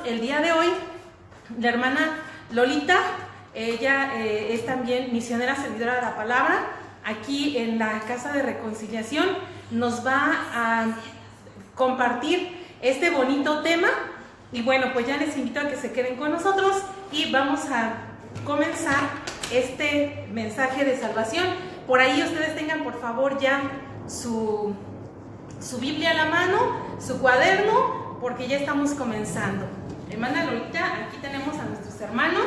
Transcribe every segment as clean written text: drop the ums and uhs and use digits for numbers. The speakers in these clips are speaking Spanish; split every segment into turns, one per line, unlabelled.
el día de hoy la hermana Lolita. Ella es también misionera servidora de la palabra. Aquí en la Casa de Reconciliación nos va a compartir este bonito tema. Y bueno, pues ya les invito a que se queden con nosotros y vamos a comenzar este mensaje de salvación. Por ahí ustedes tengan por favor ya su Biblia a la mano, su cuaderno, porque ya estamos comenzando. Hermana Lolita, aquí tenemos a nuestros hermanos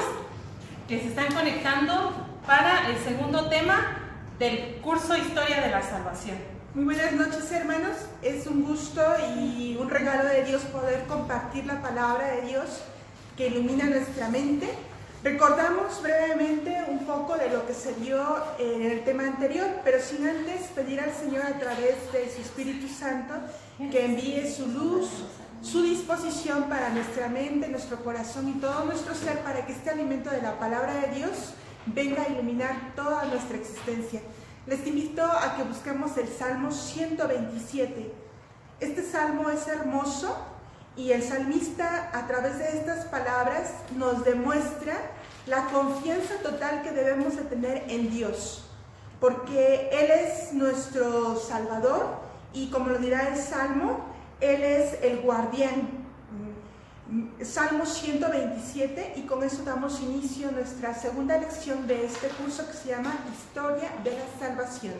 que se están conectando para el segundo tema del curso Historia de la Salvación.
Muy buenas noches, hermanos. Es un gusto y un regalo de Dios poder compartir la palabra de Dios que ilumina nuestra mente. Recordamos brevemente un poco de lo que se vio en el tema anterior, pero sin antes pedir al Señor a través de su Espíritu Santo que envíe su luz, su disposición para nuestra mente, nuestro corazón y todo nuestro ser, para que este alimento de la palabra de Dios venga a iluminar toda nuestra existencia. Les invito a que busquemos el Salmo 127. Este salmo es hermoso y el salmista, a través de estas palabras, nos demuestra la confianza total que debemos de tener en Dios, porque Él es nuestro Salvador y, como lo dirá el Salmo, Él es el guardián. Salmo 127, y con eso damos inicio a nuestra segunda lección de este curso que se llama Historia de la Salvación.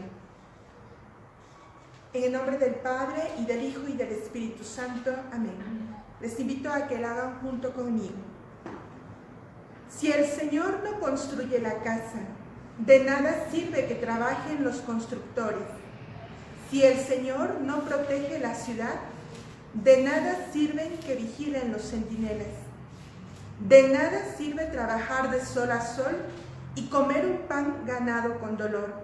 En el nombre del Padre, y del Hijo, y del Espíritu Santo. Amén. Les invito a que la hagan junto conmigo. Si el Señor no construye la casa, de nada sirve que trabajen los constructores. Si el Señor no protege la ciudad, de nada sirven que vigilen los centinelas. De nada sirve trabajar de sol a sol y comer un pan ganado con dolor,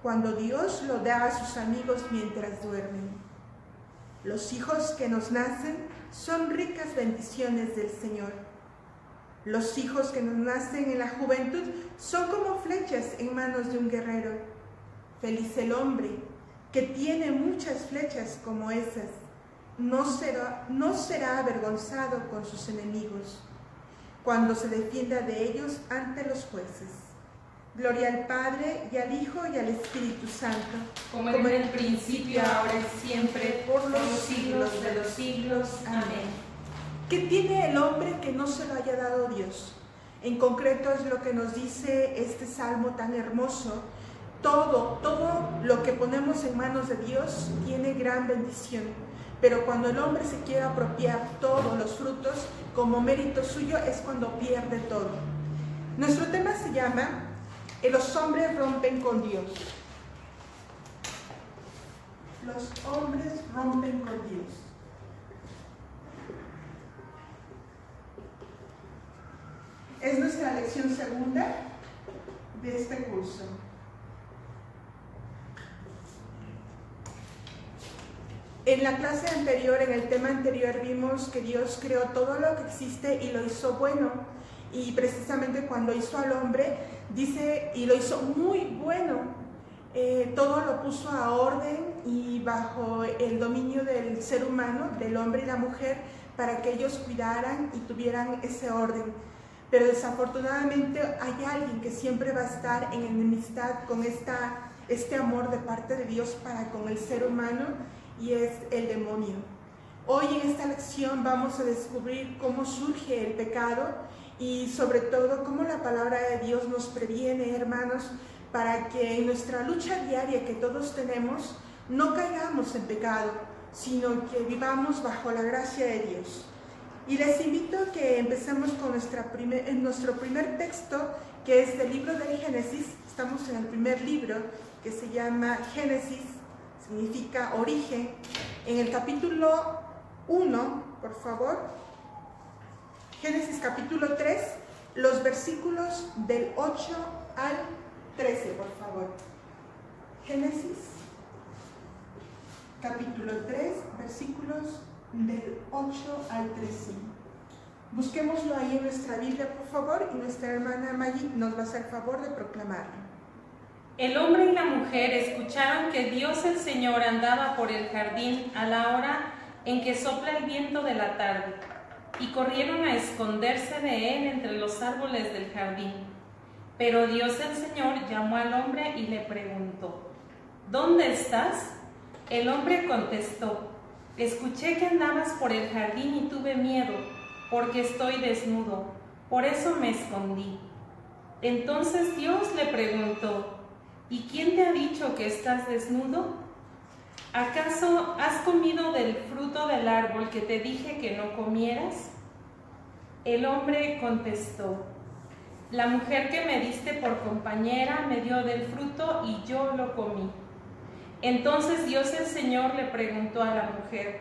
cuando Dios lo da a sus amigos mientras duermen. Los hijos que nos nacen son ricas bendiciones del Señor. Los hijos que nos nacen en la juventud son como flechas en manos de un guerrero. Feliz el hombre que tiene muchas flechas como esas. No será avergonzado con sus enemigos, cuando se defienda de ellos ante los jueces. Gloria al Padre, y al Hijo, y al Espíritu Santo,
como en el principio, ahora y siempre, por los siglos de los siglos. Amén.
¿Qué tiene el hombre que no se lo haya dado Dios? En concreto es lo que nos dice este salmo tan hermoso. Todo lo que ponemos en manos de Dios tiene gran bendición. Pero cuando el hombre se quiere apropiar todos los frutos como mérito suyo, es cuando pierde todo. Nuestro tema se llama Los hombres rompen con Dios. Los hombres rompen con Dios. Es nuestra lección segunda de este curso. En la clase anterior, en el tema anterior, vimos que Dios creó todo lo que existe y lo hizo bueno. Y precisamente cuando hizo al hombre, dice, y lo hizo muy bueno. Todo lo puso a orden y bajo el dominio del ser humano, del hombre y la mujer, para que ellos cuidaran y tuvieran ese orden. Pero desafortunadamente hay alguien que siempre va a estar en enemistad con este amor de parte de Dios para con el ser humano, y es el demonio. Hoy en esta lección vamos a descubrir cómo surge el pecado y sobre todo cómo la palabra de Dios nos previene, hermanos, para que en nuestra lucha diaria que todos tenemos no caigamos en pecado, sino que vivamos bajo la gracia de Dios. Y les invito a que empecemos con nuestro primer texto, que es del libro del Génesis. Estamos en el primer libro, que se llama Génesis, significa origen. En el capítulo 1, por favor, Génesis capítulo 3, los versículos del 8 al 13, por favor. Génesis capítulo 3, versículos del 8 al 13. Busquémoslo ahí en nuestra Biblia, por favor, y nuestra hermana Maggie nos va a hacer favor de proclamarlo.
El hombre y la mujer escucharon que Dios el Señor andaba por el jardín a la hora en que sopla el viento de la tarde, y corrieron a esconderse de él entre los árboles del jardín. Pero Dios el Señor llamó al hombre y le preguntó: ¿Dónde estás? El hombre contestó: escuché que andabas por el jardín y tuve miedo, porque estoy desnudo, por eso me escondí. Entonces Dios le preguntó: ¿y quién te ha dicho que estás desnudo? ¿Acaso has comido del fruto del árbol que te dije que no comieras? El hombre contestó: la mujer que me diste por compañera me dio del fruto y yo lo comí. Entonces Dios el Señor le preguntó a la mujer: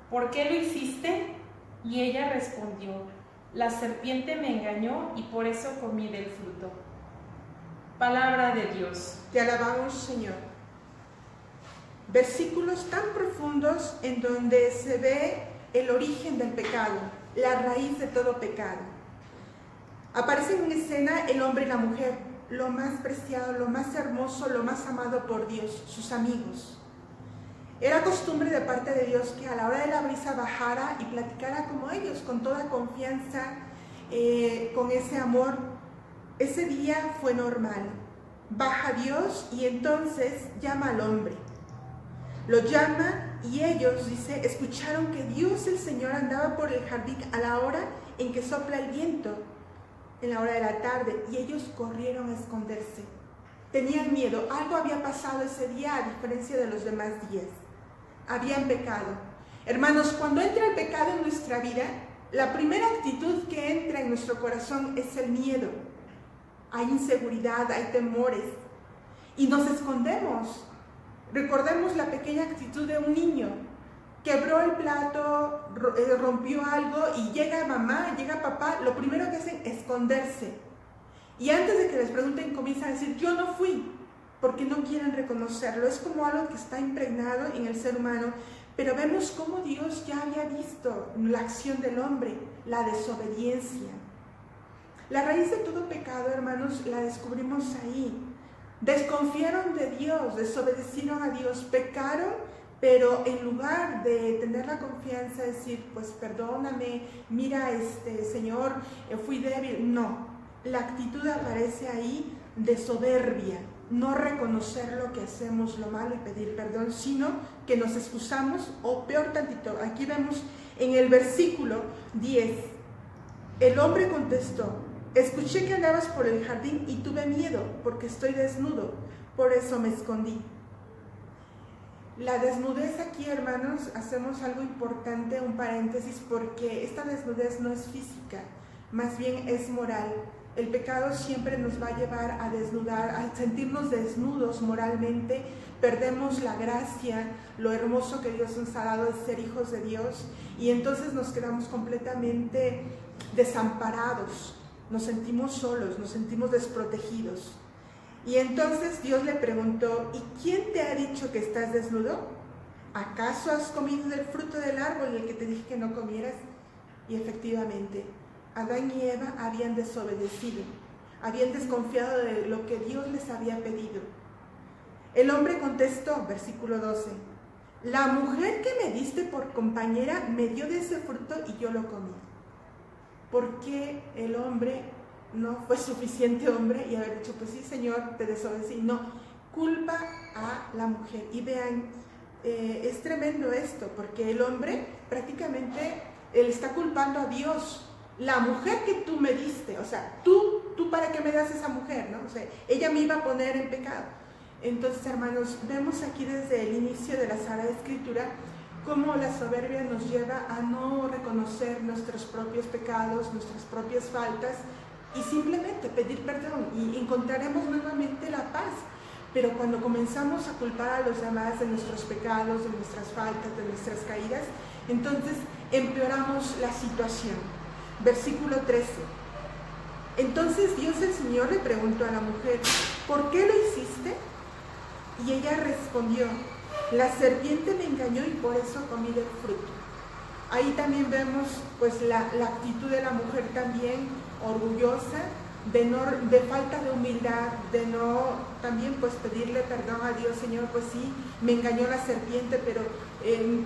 ¿por qué lo hiciste? Y ella respondió: la serpiente me engañó y por eso comí del fruto. Palabra de Dios.
Te alabamos, Señor. Versículos tan profundos en donde se ve el origen del pecado, la raíz de todo pecado. Aparecen en escena el hombre y la mujer, lo más preciado, lo más hermoso, lo más amado por Dios, sus amigos. Era costumbre de parte de Dios que a la hora de la brisa bajara y platicara como ellos, con toda confianza, con ese amor. Ese día fue normal. Baja Dios y entonces llama al hombre. Lo llama y ellos, dice, escucharon que Dios el Señor andaba por el jardín a la hora en que sopla el viento, en la hora de la tarde, y ellos corrieron a esconderse. Tenían miedo, algo había pasado ese día a diferencia de los demás días. Habían pecado. Hermanos, cuando entra el pecado en nuestra vida, la primera actitud que entra en nuestro corazón es el miedo. Hay inseguridad, hay temores y nos escondemos. Recordemos la pequeña actitud de un niño. Quebró el plato, rompió algo y llega mamá, llega papá, lo primero que hacen es esconderse. Y antes de que les pregunten comienzan a decir: yo no fui, porque no quieren reconocerlo. Es como algo que está impregnado en el ser humano. Pero vemos cómo Dios ya había visto la acción del hombre, la desobediencia. La raíz de todo pecado, hermanos, la descubrimos ahí. Desconfiaron de Dios, desobedecieron a Dios, pecaron, pero en lugar de tener la confianza de decir: pues perdóname, mira, Señor, fui débil. No, la actitud aparece ahí de soberbia, no reconocer lo que hacemos, lo malo, y pedir perdón, sino que nos excusamos, o peor tantito. Aquí vemos en el versículo 10, el hombre contestó: escuché que andabas por el jardín y tuve miedo, porque estoy desnudo, por eso me escondí. La desnudez aquí, hermanos, hacemos algo importante, un paréntesis, porque esta desnudez no es física, más bien es moral. El pecado siempre nos va a llevar a desnudar, a sentirnos desnudos moralmente. Perdemos la gracia, lo hermoso que Dios nos ha dado de ser hijos de Dios, y entonces nos quedamos completamente desamparados. Nos sentimos solos, nos sentimos desprotegidos. Y entonces Dios le preguntó: ¿y quién te ha dicho que estás desnudo? ¿Acaso has comido del fruto del árbol del que te dije que no comieras? Y efectivamente, Adán y Eva habían desobedecido, habían desconfiado de lo que Dios les había pedido. El hombre contestó, versículo 12: la mujer que me diste por compañera me dio de ese fruto y yo lo comí. ¿Por qué el hombre no fue suficiente hombre y haber dicho: pues sí, Señor, te desobedecí? No, culpa a la mujer. Y vean, es tremendo esto, porque el hombre prácticamente él está culpando a Dios. La mujer que tú me diste, o sea, tú para qué me das esa mujer, ¿no? O sea, ella me iba a poner en pecado. Entonces, hermanos, vemos aquí desde el inicio de la Sagrada Escritura cómo la soberbia nos lleva a no reconocer nuestros propios pecados, nuestras propias faltas, y simplemente pedir perdón, y encontraremos nuevamente la paz. Pero cuando comenzamos a culpar a los demás de nuestros pecados, de nuestras faltas, de nuestras caídas, entonces empeoramos la situación. Versículo 13. Entonces Dios el Señor le preguntó a la mujer: ¿por qué lo hiciste? Y ella respondió: la serpiente me engañó y por eso comí del fruto. Ahí también vemos pues la actitud de la mujer también orgullosa, de falta de humildad, de no también pues pedirle perdón a Dios. Señor, pues sí, me engañó la serpiente, pero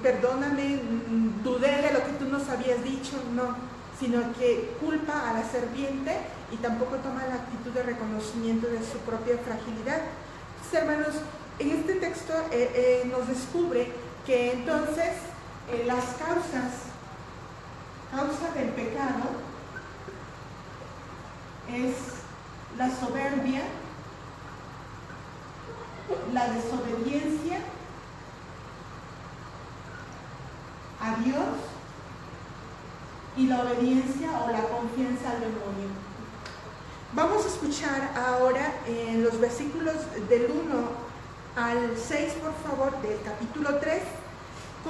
perdóname, dudé de lo que tú nos habías dicho. No, sino que culpa a la serpiente y tampoco toma la actitud de reconocimiento de su propia fragilidad. Entonces, hermanos, en este texto nos descubre que entonces las causa del pecado es la soberbia, la desobediencia a Dios y la obediencia o la confianza al demonio. Vamos a escuchar ahora en los versículos del 1 al 6, por favor, del capítulo 3,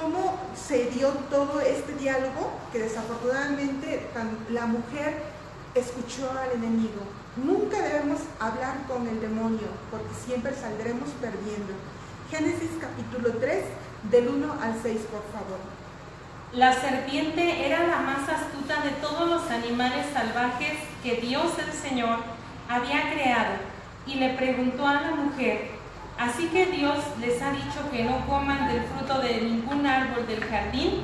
cómo se dio todo este diálogo que desafortunadamente la mujer escuchó al enemigo. Nunca debemos hablar con el demonio porque siempre saldremos perdiendo. Génesis capítulo 3, del 1 al 6, por favor.
La serpiente era la más astuta de todos los animales salvajes que Dios el Señor había creado, y le preguntó a la mujer: ¿así que Dios les ha dicho que no coman del fruto de ningún árbol del jardín?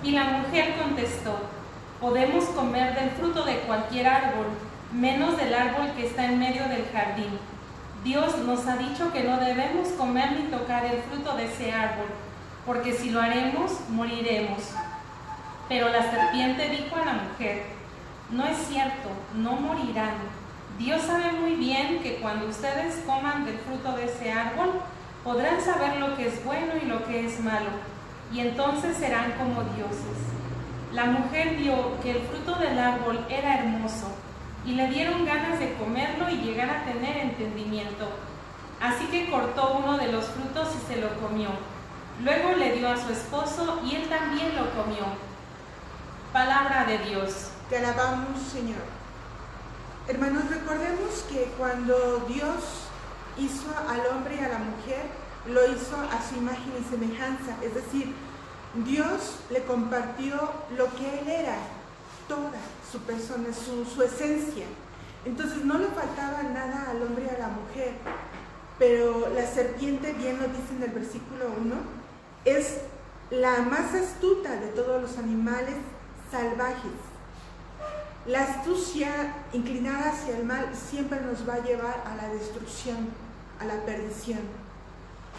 Y la mujer contestó: podemos comer del fruto de cualquier árbol, menos del árbol que está en medio del jardín. Dios nos ha dicho que no debemos comer ni tocar el fruto de ese árbol, porque si lo haremos, moriremos. Pero la serpiente dijo a la mujer: no es cierto, no morirán. Dios sabe muy bien que cuando ustedes coman del fruto de ese árbol, podrán saber lo que es bueno y lo que es malo, y entonces serán como dioses. La mujer vio que el fruto del árbol era hermoso, y le dieron ganas de comerlo y llegar a tener entendimiento. Así que cortó uno de los frutos y se lo comió. Luego le dio a su esposo y él también lo comió. Palabra de Dios.
Te alabamos, Señor. Hermanos, recordemos que cuando Dios hizo al hombre y a la mujer, lo hizo a su imagen y semejanza. Es decir, Dios le compartió lo que Él era, toda su persona, su esencia. Entonces no le faltaba nada al hombre y a la mujer. Pero la serpiente, bien lo dice en el versículo 1, es la más astuta de todos los animales salvajes. La astucia inclinada hacia el mal siempre nos va a llevar a la destrucción, a la perdición.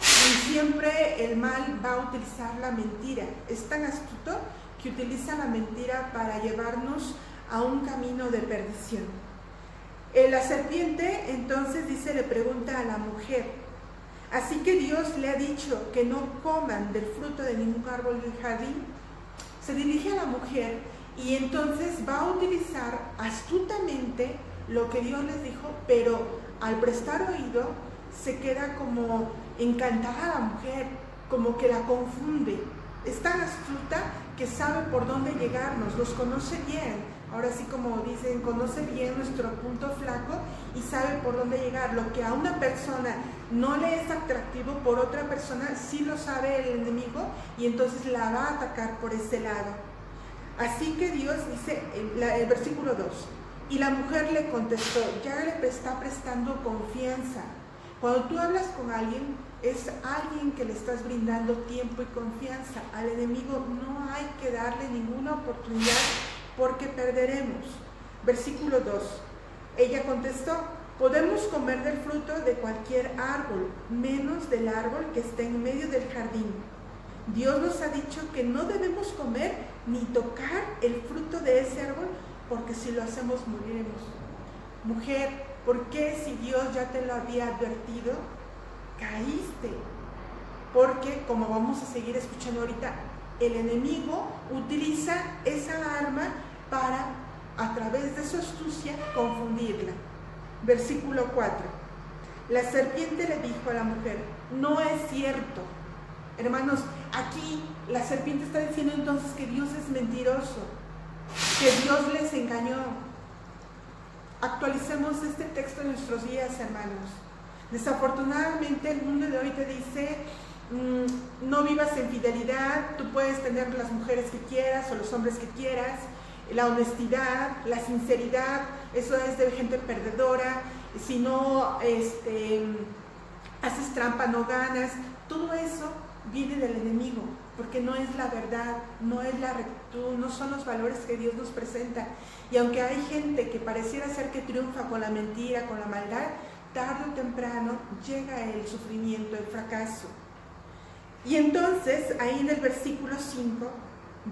Y siempre el mal va a utilizar la mentira. Es tan astuto que utiliza la mentira para llevarnos a un camino de perdición. La serpiente entonces le pregunta a la mujer: así que Dios le ha dicho que no coman del fruto de ningún árbol del jardín. Se dirige a la mujer y entonces va a utilizar astutamente lo que Dios les dijo, pero al prestar oído se queda como encantada la mujer, como que la confunde. Es tan astuta que sabe por dónde llegarnos, los conoce bien. Ahora sí, como dicen, conoce bien nuestro punto flaco y sabe por dónde llegar. Lo que a una persona no le es atractivo, por otra persona sí lo sabe el enemigo y entonces la va a atacar por ese lado. Así que Dios dice, el versículo 2, y la mujer le contestó, ya le está prestando confianza. Cuando tú hablas con alguien, es alguien que le estás brindando tiempo y confianza. Al enemigo no hay que darle ninguna oportunidad porque perderemos. Versículo 2, ella contestó, podemos comer del fruto de cualquier árbol, menos del árbol que está en medio del jardín. Dios nos ha dicho que no debemos comer ni tocar el fruto de ese árbol, porque si lo hacemos moriremos. Mujer, ¿por qué si Dios ya te lo había advertido, caíste? Porque, como vamos a seguir escuchando ahorita, el enemigo utiliza esa arma para, a través de su astucia, confundirla. Versículo 4. La serpiente le dijo a la mujer, no es cierto. Hermanos, aquí la serpiente está diciendo entonces que Dios es mentiroso, que Dios les engañó. Actualicemos este texto en nuestros días, hermanos. Desafortunadamente el mundo de hoy te dice, no vivas en fidelidad, tú puedes tener las mujeres que quieras o los hombres que quieras, la honestidad, la sinceridad, eso es de gente perdedora, si no haces trampa no ganas. Todo eso viene del enemigo, porque no es la verdad, no es la virtud, no son los valores que Dios nos presenta. Y aunque hay gente que pareciera ser que triunfa con la mentira, con la maldad, tarde o temprano llega el sufrimiento, el fracaso. Y entonces, ahí en el versículo 5,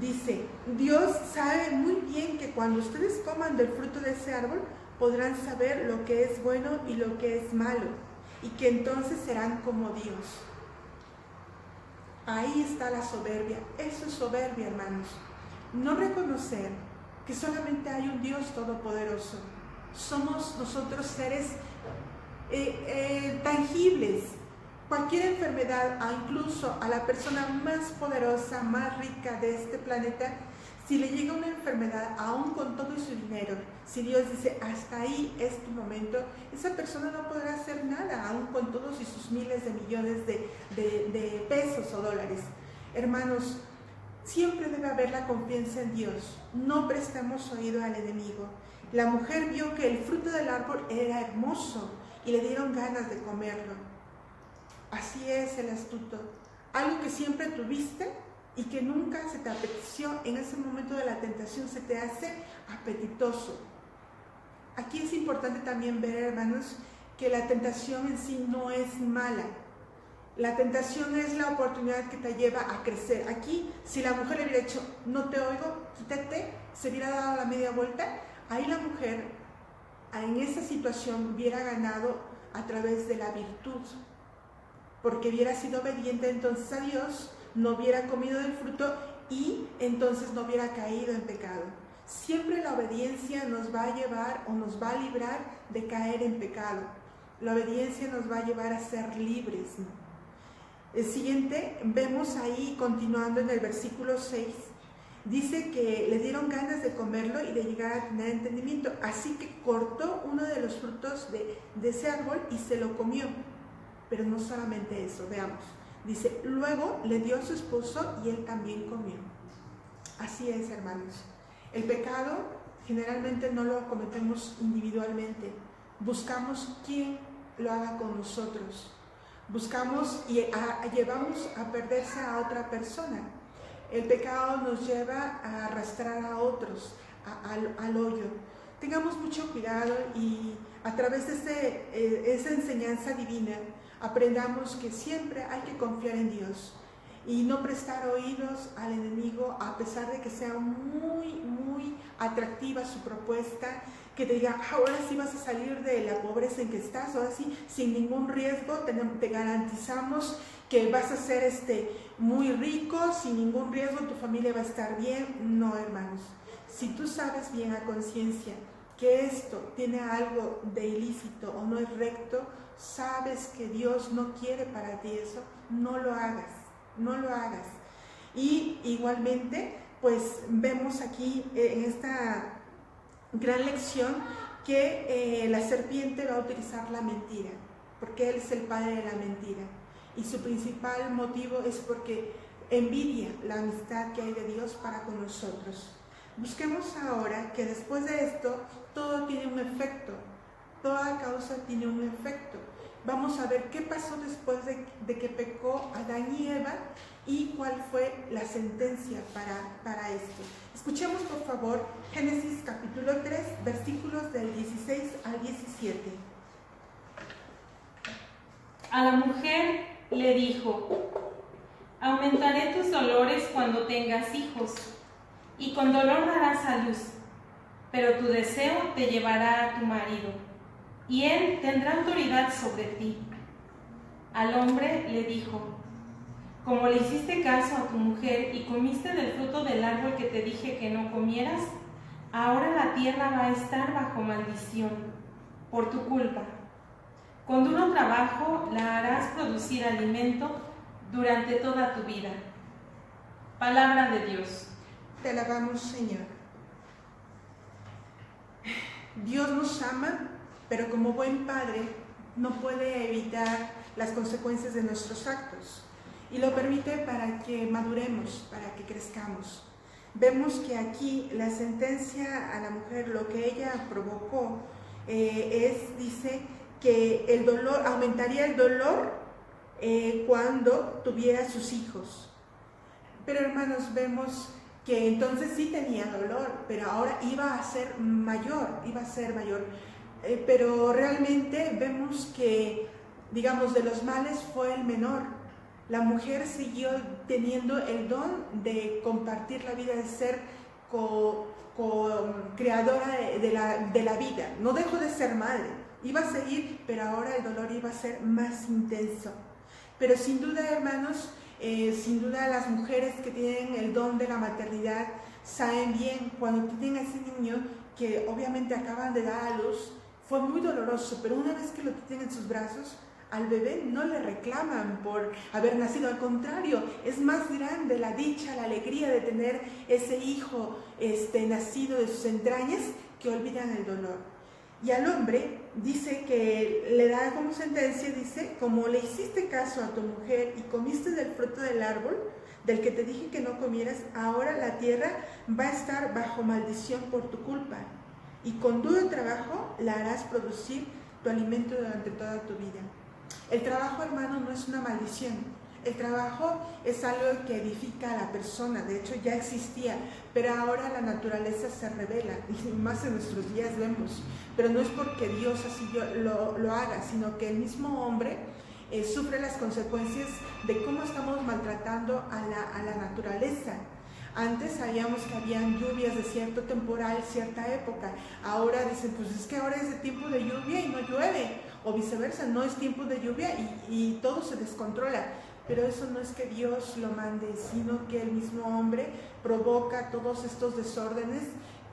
dice, Dios sabe muy bien que cuando ustedes coman del fruto de ese árbol, podrán saber lo que es bueno y lo que es malo, y que entonces serán como Dios. Ahí está la soberbia. Eso es soberbia, hermanos. No reconocer que solamente hay un Dios todopoderoso. Somos nosotros seres tangibles. Cualquier enfermedad, incluso a la persona más poderosa, más rica de este planeta, si le llega una enfermedad, aún con todo su dinero, si Dios dice, hasta ahí es tu momento, esa persona no podrá hacer nada, aún con todos y sus miles de millones de pesos o dólares. Hermanos, siempre debe haber la confianza en Dios. No prestamos oído al enemigo. La mujer vio que el fruto del árbol era hermoso y le dieron ganas de comerlo. Así es el astuto. Algo que siempre tuviste y que nunca se te apeteció, en ese momento de la tentación se te hace apetitoso. Aquí es importante también ver, hermanos, que la tentación en sí no es mala. La tentación es la oportunidad que te lleva a crecer. Aquí, si la mujer le hubiera dicho, no te oigo, quítate, se hubiera dado la media vuelta, ahí la mujer, en esa situación, hubiera ganado a través de la virtud. Porque hubiera sido obediente entonces a Dios, no hubiera comido del fruto y entonces no hubiera caído en pecado. Siempre la obediencia nos va a llevar o nos va a librar de caer en pecado. La obediencia nos va a llevar a ser libres, ¿no? El siguiente, vemos ahí, continuando en el versículo 6, dice que le dieron ganas de comerlo y de llegar a tener entendimiento. Así que cortó uno de los frutos de ese árbol y se lo comió. Pero no solamente eso, veamos. Dice, luego le dio a su esposo y él también comió. Así es, hermanos. El pecado generalmente no lo cometemos individualmente. Buscamos quien lo haga con nosotros. Buscamos y llevamos a perderse a otra persona. El pecado nos lleva a arrastrar a otros, al hoyo. Tengamos mucho cuidado y a través de esa enseñanza divina, aprendamos que siempre hay que confiar en Dios y no prestar oídos al enemigo, a pesar de que sea muy, muy atractiva su propuesta, que te diga, ahora sí vas a salir de la pobreza en que estás, ahora sí, sin ningún riesgo, te garantizamos que vas a ser muy rico, sin ningún riesgo, tu familia va a estar bien. No, hermanos, si tú sabes bien a conciencia que esto tiene algo de ilícito o no es recto, sabes que Dios no quiere para ti eso, no lo hagas, no lo hagas. Y igualmente, pues vemos aquí en esta gran lección que la serpiente va a utilizar la mentira, porque él es el padre de la mentira. Y su principal motivo es porque envidia la amistad que hay de Dios para con nosotros. Busquemos ahora que después de esto, todo tiene un efecto. Toda causa tiene un efecto. Vamos a ver qué pasó después de que pecó Adán y Eva y cuál fue la sentencia para esto. Escuchemos por favor Génesis capítulo 3, versículos del 16 al 17.
A la mujer le dijo, aumentaré tus dolores cuando tengas hijos, y con dolor darás a luz, pero tu deseo te llevará a tu marido, y él tendrá autoridad sobre ti. Al hombre le dijo, como le hiciste caso a tu mujer y comiste del fruto del árbol que te dije que no comieras, ahora la tierra va a estar bajo maldición por tu culpa. Con duro trabajo la harás producir alimento durante toda tu vida. Palabra de Dios.
Te alabamos, Señor. Dios nos ama, pero como buen padre no puede evitar las consecuencias de nuestros actos y lo permite para que maduremos, para que crezcamos. Vemos que aquí la sentencia a la mujer, lo que ella provocó, dice que el dolor, aumentaría el dolor cuando tuviera sus hijos. Pero hermanos, vemos que entonces sí tenía dolor, pero ahora iba a ser mayor. Pero realmente vemos que, digamos, de los males fue el menor. La mujer siguió teniendo el don de compartir la vida, de ser creadora de la vida. No dejó de ser madre, iba a seguir, pero ahora el dolor iba a ser más intenso. Pero sin duda, hermanos, sin duda las mujeres que tienen el don de la maternidad saben bien cuando tienen a ese niño que obviamente acaban de dar a luz. Fue muy doloroso, pero una vez que lo tienen en sus brazos, al bebé no le reclaman por haber nacido, al contrario, es más grande la dicha, la alegría de tener ese hijo nacido de sus entrañas, que olvidan el dolor. Y al hombre dice que le da como sentencia, dice: como le hiciste caso a tu mujer y comiste del fruto del árbol del que te dije que no comieras, ahora la tierra va a estar bajo maldición por tu culpa, y con duro trabajo la harás producir tu alimento durante toda tu vida. El trabajo, hermano, no es una maldición. El trabajo es algo que edifica a la persona. De hecho, ya existía, pero ahora la naturaleza se revela, y más en nuestros días vemos. Pero no es porque Dios así lo haga, sino que el mismo hombre sufre las consecuencias de cómo estamos maltratando a la naturaleza. Antes sabíamos que habían lluvias de cierto temporal, cierta época. Ahora dicen, pues es que ahora es el tiempo de lluvia y no llueve. O viceversa, no es tiempo de lluvia y todo se descontrola. Pero eso no es que Dios lo mande, sino que el mismo hombre provoca todos estos desórdenes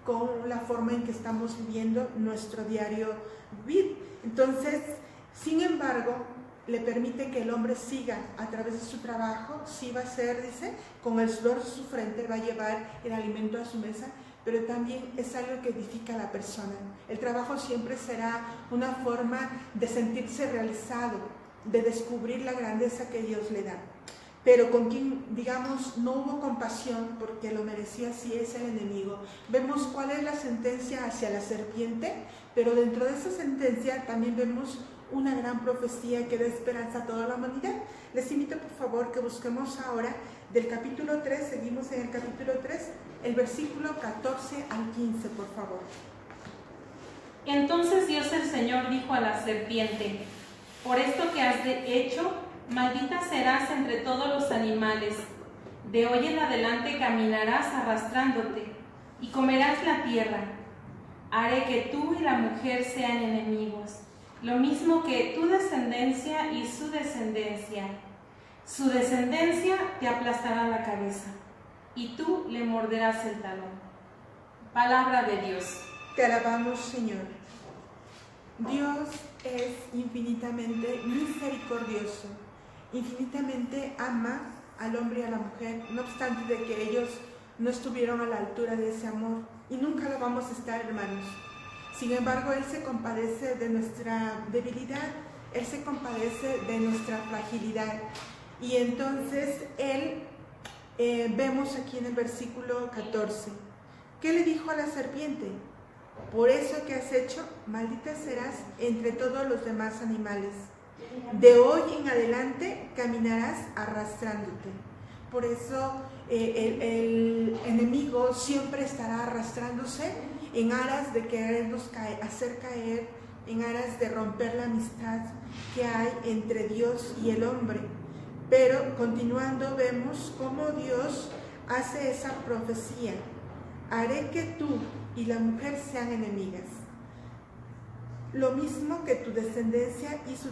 con la forma en que estamos viviendo nuestro diario vivir. Entonces, sin embargo, le permite que el hombre siga a través de su trabajo. Sí va a ser, dice, con el sudor de su frente va a llevar el alimento a su mesa, pero también es algo que edifica a la persona. El trabajo siempre será una forma de sentirse realizado, de descubrir la grandeza que Dios le da. Pero con quien, digamos, no hubo compasión porque lo merecía, sí es el enemigo. Vemos cuál es la sentencia hacia la serpiente, pero dentro de esa sentencia también vemos una gran profecía que da esperanza a toda la humanidad. Les invito, por favor, que busquemos ahora del capítulo 3, seguimos en el capítulo 3, el versículo 14 al 15, por favor.
Entonces Dios el Señor dijo a la serpiente: por esto que has hecho, maldita serás entre todos los animales. De hoy en adelante caminarás arrastrándote y comerás la tierra. Haré que tú y la mujer sean enemigos, lo mismo que tu descendencia y su descendencia. Su descendencia te aplastará la cabeza, y tú le morderás el talón. Palabra de Dios.
Te alabamos, Señor. Dios es infinitamente misericordioso, infinitamente ama al hombre y a la mujer, no obstante de que ellos no estuvieron a la altura de ese amor, y nunca lo vamos a estar, hermanos. Sin embargo, Él se compadece de nuestra debilidad, Él se compadece de nuestra fragilidad. Y entonces Él, vemos aquí en el versículo 14, ¿qué le dijo a la serpiente? Por eso que has hecho, maldita serás entre todos los demás animales. De hoy en adelante caminarás arrastrándote. Por eso el enemigo siempre estará arrastrándose en aras de querernos hacer caer, en aras de romper la amistad que hay entre Dios y el hombre. Pero continuando vemos cómo Dios hace esa profecía: haré que tú y la mujer sean enemigas, lo mismo que tu descendencia y su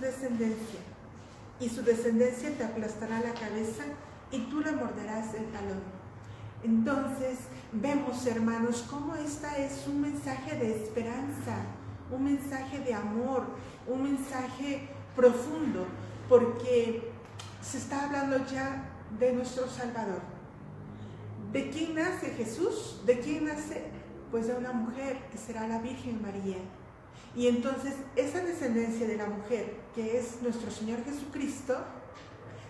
descendencia te aplastará la cabeza y tú le morderás el talón. Entonces vemos, hermanos, cómo esta es un mensaje de esperanza, un mensaje de amor, un mensaje profundo, porque se está hablando ya de nuestro Salvador. ¿De quién nace Jesús? ¿De quién nace? Pues de una mujer que será la Virgen María. Y entonces esa descendencia de la mujer, que es nuestro Señor Jesucristo,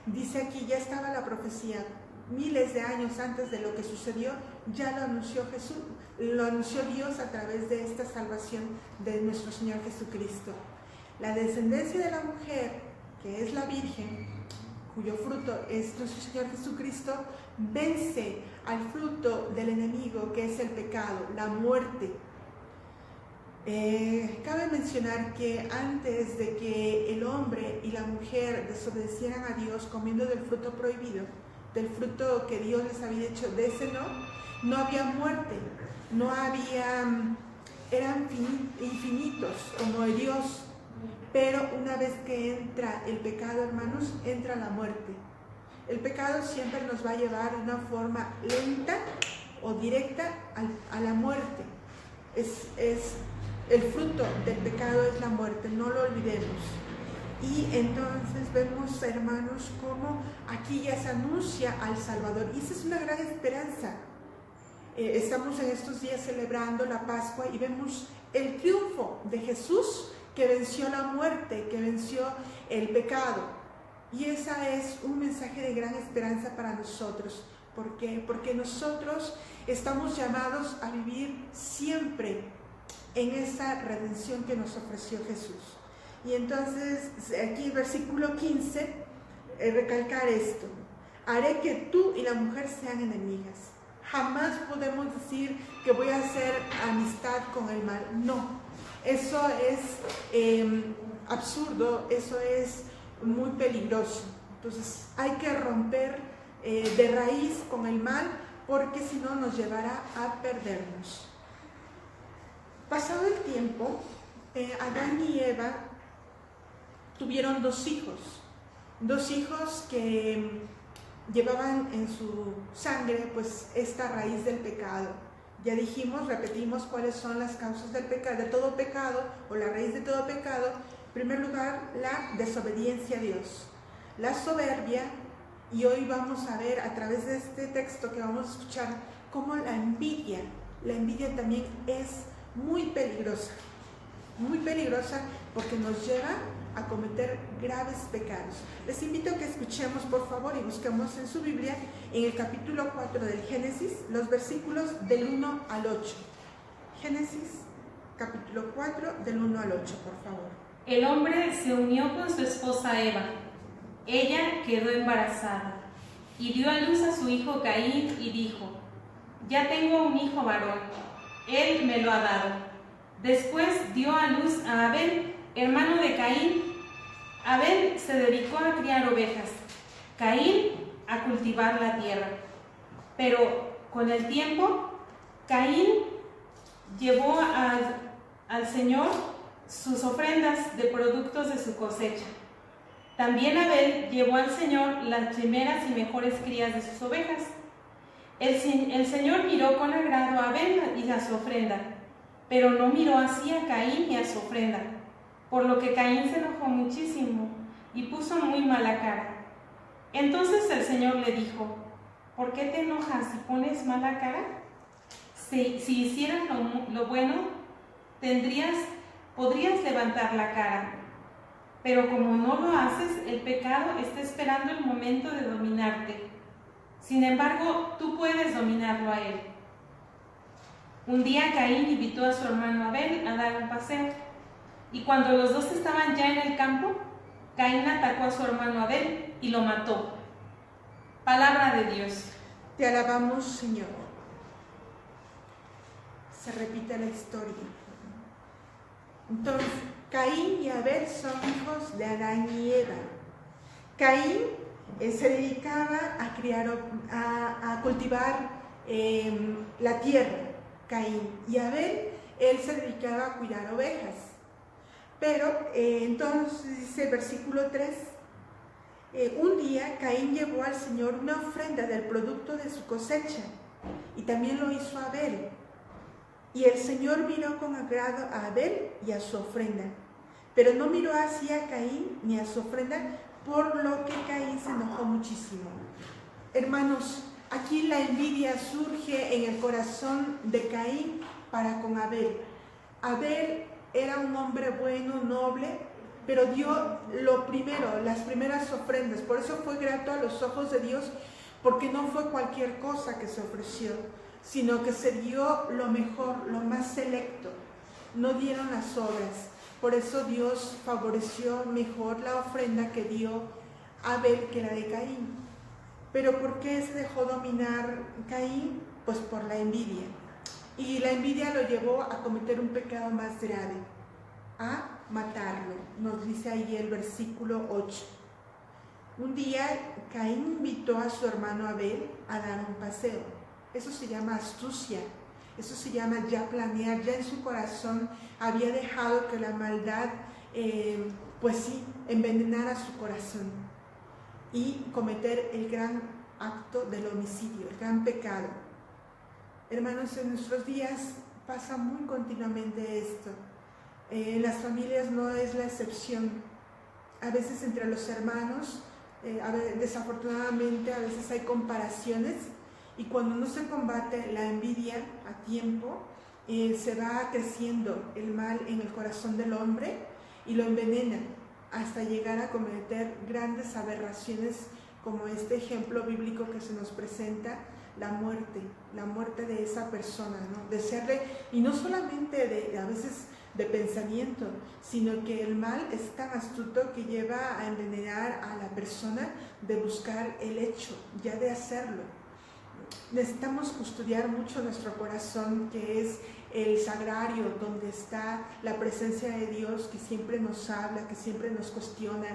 dice aquí, ya estaba la profecía, miles de años antes de lo que sucedió, ya lo anunció Jesús, lo anunció Dios a través de esta salvación de nuestro Señor Jesucristo. La descendencia de la mujer, que es la Virgen, cuyo fruto es nuestro Señor Jesucristo, vence al fruto del enemigo, que es el pecado, la muerte. Cabe mencionar que antes de que el hombre y la mujer desobedecieran a Dios comiendo del fruto prohibido, del fruto que Dios les había dicho, de ese no había muerte, no había, eran infinitos como Dios. Pero una vez que entra el pecado, hermanos, entra la muerte. El pecado siempre nos va a llevar de una forma lenta o directa a la muerte. El fruto del pecado es la muerte, no lo olvidemos. Y entonces vemos, hermanos, cómo aquí ya se anuncia al Salvador. Y esa es una gran esperanza. Estamos en estos días celebrando la Pascua y vemos el triunfo de Jesús, que venció la muerte, que venció el pecado. Y esa es un mensaje de gran esperanza para nosotros. ¿Por qué? Porque nosotros estamos llamados a vivir siempre en esa redención que nos ofreció Jesús. Y entonces, aquí versículo 15, recalcar esto: haré que tú y la mujer sean enemigas. Jamás podemos decir que voy a hacer amistad con el mal. No. Eso es absurdo, eso es muy peligroso. Entonces hay que romper de raíz con el mal, porque si no nos llevará a perdernos. Pasado el tiempo, Adán y Eva tuvieron dos hijos que llevaban en su sangre pues esta raíz del pecado. Ya dijimos, repetimos cuáles son las causas del pecado, de todo pecado, o la raíz de todo pecado. En primer lugar, la desobediencia a Dios, la soberbia, y hoy vamos a ver a través de este texto que vamos a escuchar cómo la envidia también es muy peligrosa porque nos lleva a cometer graves pecados. Les invito a que escuchemos, por favor, y busquemos en su Biblia, en el capítulo 4 del Génesis, los versículos del 1 al 8. Génesis, capítulo 4, del 1 al 8, por favor.
El hombre se unió con su esposa Eva. Ella quedó embarazada y dio a luz a su hijo Caín y dijo: ya tengo un hijo varón, él me lo ha dado. Después dio a luz a Abel, hermano de Caín. Abel se dedicó a criar ovejas, Caín a cultivar la tierra. Pero con el tiempo, Caín llevó al Señor sus ofrendas de productos de su cosecha. También Abel llevó al Señor las primeras y mejores crías de sus ovejas. El Señor miró con agrado a Abel y a su ofrenda, pero no miró así a Caín y a su ofrenda, por lo que Caín se enojó muchísimo y puso muy mala cara. Entonces el Señor le dijo: ¿por qué te enojas y pones mala cara? Si hicieras lo bueno, podrías levantar la cara. Pero como no lo haces, el pecado está esperando el momento de dominarte. Sin embargo, tú puedes dominarlo a él. Un día Caín invitó a su hermano Abel a dar un paseo, y cuando los dos estaban ya en el campo, Caín atacó a su hermano Abel y lo mató. Palabra de Dios.
Te alabamos, Señor. Se repite la historia. Entonces, Caín y Abel son hijos de Adán y Eva. Caín se dedicaba a cultivar la tierra, Caín, y Abel, él se dedicaba a cuidar ovejas. Pero entonces dice el versículo 3, un día Caín llevó al Señor una ofrenda del producto de su cosecha, y también lo hizo Abel. Y el Señor miró con agrado a Abel y a su ofrenda, pero no miró así a Caín ni a su ofrenda, por lo que Caín se enojó muchísimo. Hermanos, aquí la envidia surge en el corazón de Caín para con Abel. Abel era un hombre bueno, noble, pero dio lo primero, las primeras ofrendas. Por eso fue grato a los ojos de Dios, porque no fue cualquier cosa que se ofreció, sino que se dio lo mejor, lo más selecto. No dieron las obras. Por eso Dios favoreció mejor la ofrenda que dio Abel que la de Caín. ¿Pero por qué se dejó dominar Caín? Pues por la envidia. Y la envidia lo llevó a cometer un pecado más grave, a matarlo. Nos dice ahí el versículo 8. Un día Caín invitó a su hermano Abel a dar un paseo. Eso se llama astucia, eso se llama ya planear, ya en su corazón había dejado que la maldad, pues sí, envenenara su corazón y cometer el gran acto del homicidio, el gran pecado. Hermanos, en nuestros días pasa muy continuamente esto. En las familias no es la excepción. A veces entre los hermanos, desafortunadamente, a veces hay comparaciones, y cuando no se combate la envidia a tiempo, se va creciendo el mal en el corazón del hombre y lo envenena hasta llegar a cometer grandes aberraciones, como este ejemplo bíblico que se nos presenta, la muerte de esa persona, ¿no? De serle, y no solamente a veces de pensamiento, sino que el mal es tan astuto que lleva a envenenar a la persona de buscar el hecho, ya de hacerlo. Necesitamos custodiar mucho nuestro corazón, que es el sagrario, donde está la presencia de Dios, que siempre nos habla, que siempre nos cuestiona,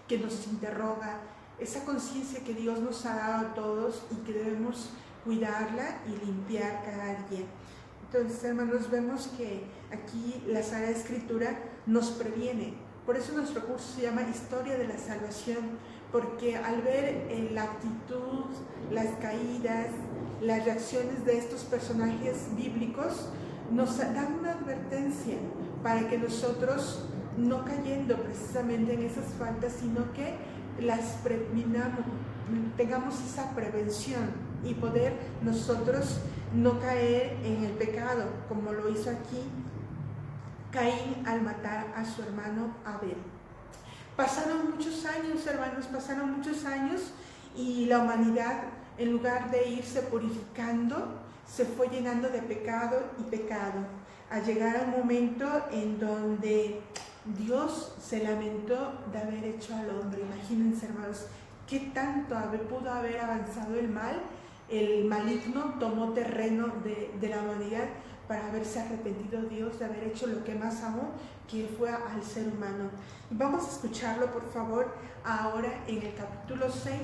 que nos interroga, esa conciencia que Dios nos ha dado a todos y que debemos cuidarla y limpiar cada día. Entonces, hermanos, vemos que aquí la Sagrada Escritura nos previene. Por eso nuestro curso se llama Historia de la Salvación, porque al ver la actitud, las caídas, las reacciones de estos personajes bíblicos, nos dan una advertencia para que nosotros, no cayendo precisamente en esas faltas, sino que las previnamos, tengamos esa prevención y poder nosotros no caer en el pecado, como lo hizo aquí Caín al matar a su hermano Abel. Pasaron muchos años, hermanos, pasaron muchos años, y la humanidad, en lugar de irse purificando, se fue llenando de pecado y pecado, a llegar a un momento en donde Dios se lamentó de haber hecho al hombre. Imagínense, hermanos, qué tanto pudo haber avanzado el mal. El maligno tomó terreno de la humanidad para haberse arrepentido Dios de haber hecho lo que más amó, que fue al ser humano. Y vamos a escucharlo, por favor, ahora en el capítulo 6,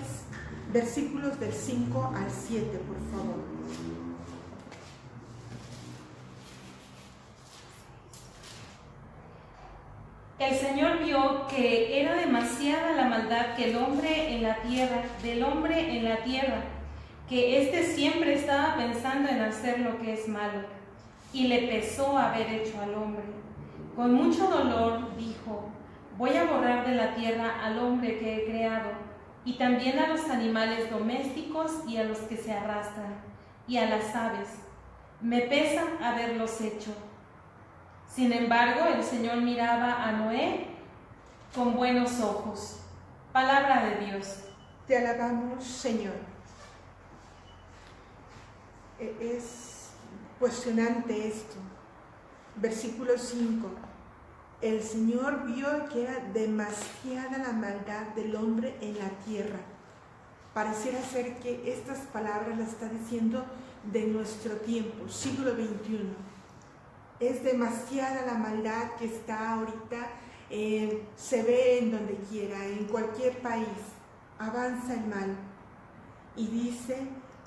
versículos del 5 al 7, por favor.
El Señor vio que era demasiada la maldad del hombre en la tierra, que éste siempre estaba pensando en hacer lo que es malo, y le pesó haber hecho al hombre. Con mucho dolor dijo: voy a borrar de la tierra al hombre que he creado, y también a los animales domésticos y a los que se arrastran, y a las aves. Me pesa haberlos hecho. Sin embargo, el Señor miraba a Noé con buenos ojos. Palabra de Dios.
Te alabamos, Señor. Es cuestionante esto. Versículo 5. El Señor vio que era demasiada la maldad del hombre en la tierra. Pareciera ser que estas palabras las está diciendo de nuestro tiempo, siglo XXI. Es demasiada la maldad que está ahorita, se ve en donde quiera, en cualquier país, avanza el mal. Y dice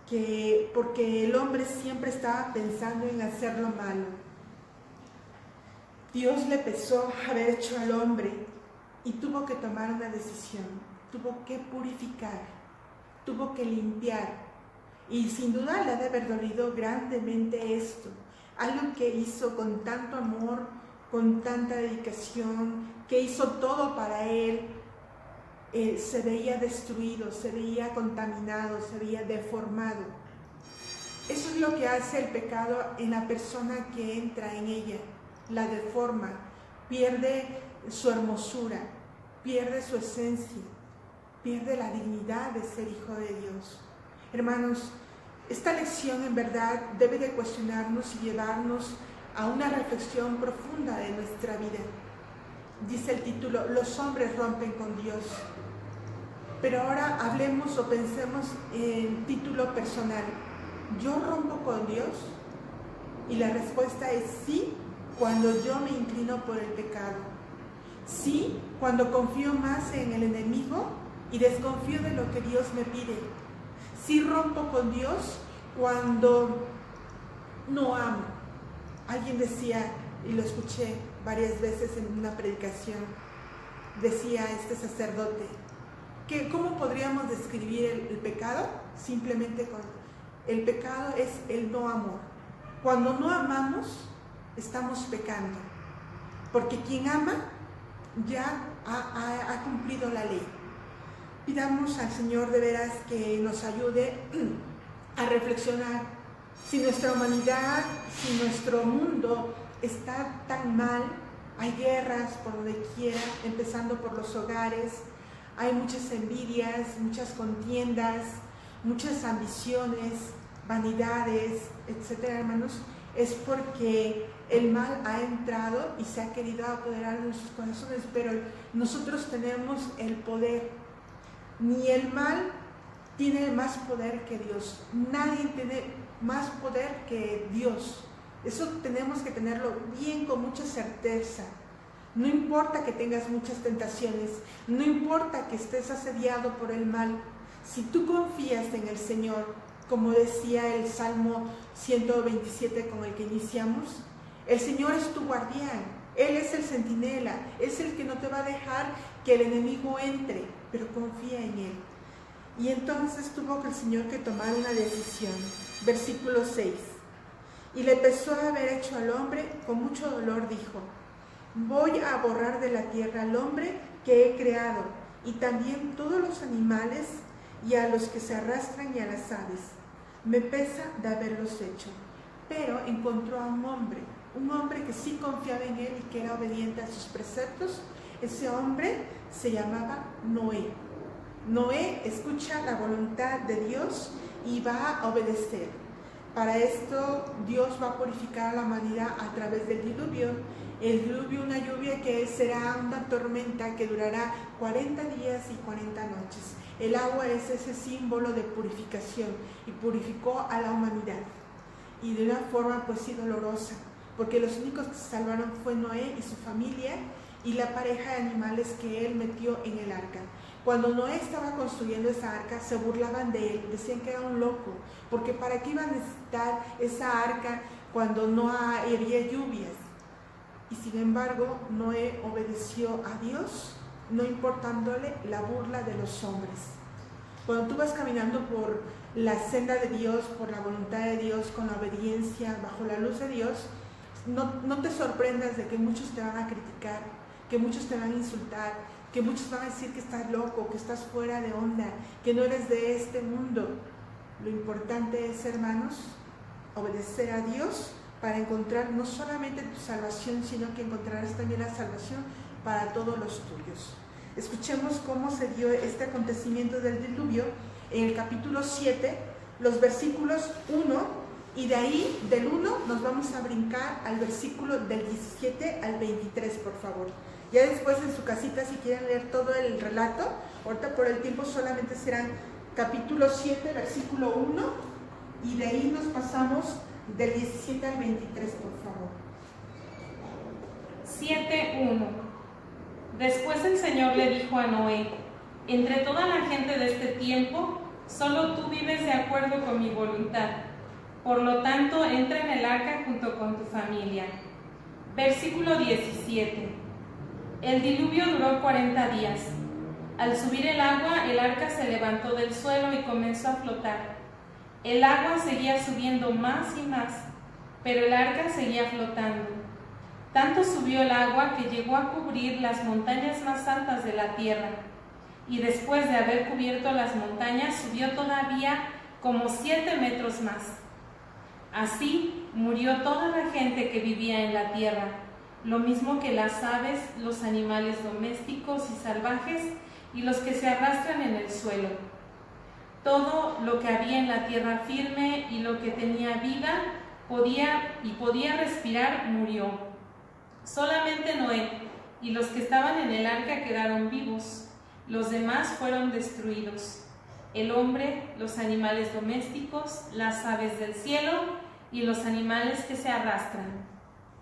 que porque el hombre siempre estaba pensando en hacer lo malo, Dios le pesó haber hecho al hombre y tuvo que tomar una decisión, tuvo que purificar, tuvo que limpiar. Y sin duda le ha de haber dolido grandemente esto. Algo que hizo con tanto amor, con tanta dedicación, que hizo todo para él, se veía destruido, se veía contaminado, se veía deformado. Eso es lo que hace el pecado en la persona que entra en ella, la deforma, pierde su hermosura, pierde su esencia, pierde la dignidad de ser hijo de Dios. Hermanos, esta lección en verdad debe de cuestionarnos y llevarnos a una reflexión profunda de nuestra vida. Dice el título: los hombres rompen con Dios. Pero ahora hablemos o pensemos en título personal. ¿Yo rompo con Dios? Y la respuesta es sí, cuando yo me inclino por el pecado. Sí, cuando confío más en el enemigo y desconfío de lo que Dios me pide. Sí rompo con Dios cuando no amo. Alguien decía, y lo escuché varias veces en una predicación, decía este sacerdote, que ¿cómo podríamos describir el pecado? Simplemente con el pecado es el no amor. Cuando no amamos, estamos pecando, porque quien ama ya ha cumplido la ley. Pidamos al Señor de veras que nos ayude a reflexionar. Si nuestra humanidad, si nuestro mundo está tan mal, hay guerras por donde quiera, empezando por los hogares, hay muchas envidias, muchas contiendas, muchas ambiciones, vanidades, etcétera, hermanos, es porque el mal ha entrado y se ha querido apoderar de nuestros corazones, pero nosotros tenemos el poder. Ni el mal tiene más poder que Dios, nadie tiene más poder que Dios. Eso tenemos que tenerlo bien, con mucha certeza. No importa que tengas muchas tentaciones, no importa que estés asediado por el mal, si tú confías en el Señor, como decía el Salmo 127 con el que iniciamos, el Señor es tu guardián, Él es el centinela, es el que no te va a dejar que el enemigo entre, pero confía en Él. Y entonces tuvo el Señor que tomar una decisión. Versículo 6. Y le pesó haber hecho al hombre, con mucho dolor dijo, voy a borrar de la tierra al hombre que he creado, y también todos los animales, y a los que se arrastran y a las aves. Me pesa de haberlos hecho. Pero encontró a un hombre que sí confiaba en él y que era obediente a sus preceptos. Ese hombre se llamaba Noé. Noé escucha la voluntad de Dios y va a obedecer. Para esto Dios va a purificar a la humanidad a través del diluvio. El diluvio, una lluvia que será una tormenta que durará 40 días y 40 noches. El agua es ese símbolo de purificación y purificó a la humanidad. Y de una forma pues sí dolorosa, porque los únicos que se salvaron fue Noé y su familia y la pareja de animales que él metió en el arca. Cuando Noé estaba construyendo esa arca, se burlaban de él, decían que era un loco, porque ¿para qué iba a necesitar esa arca cuando no había lluvias? Y sin embargo, Noé obedeció a Dios, no importándole la burla de los hombres. Cuando tú vas caminando por la senda de Dios, por la voluntad de Dios, con la obediencia, bajo la luz de Dios, no te sorprendas de que muchos te van a criticar, que muchos te van a insultar, que muchos van a decir que estás loco, que estás fuera de onda, que no eres de este mundo. Lo importante es, hermanos, obedecer a Dios para encontrar no solamente tu salvación, sino que encontrarás también la salvación para todos los tuyos. Escuchemos cómo se dio este acontecimiento del diluvio en el capítulo 7, los versículos 1, y de ahí, del 1, nos vamos a brincar al versículo del 17 al 23, por favor. Ya después en su casita, si quieren leer todo el relato, ahorita por el tiempo solamente serán capítulo 7, versículo 1, y de ahí nos pasamos del 17 al 23, por favor.
7:1. Después el Señor le dijo a Noé, entre toda la gente de este tiempo, solo tú vives de acuerdo con mi voluntad. Por lo tanto, entra en el arca junto con tu familia. Versículo 17. El diluvio duró 40 días. Al subir el agua, el arca se levantó del suelo y comenzó a flotar. El agua seguía subiendo más y más, pero el arca seguía flotando. Tanto subió el agua que llegó a cubrir las montañas más altas de la tierra. Y después de haber cubierto las montañas, subió todavía como 7 metros más. Así murió toda la gente que vivía en la tierra, lo mismo que las aves, los animales domésticos y salvajes y los que se arrastran en el suelo. Todo lo que había en la tierra firme y lo que tenía vida podía respirar murió. Solamente Noé y los que estaban en el arca quedaron vivos, Los demás fueron destruidos: el hombre, los animales domésticos, las aves del cielo y los animales que se arrastran.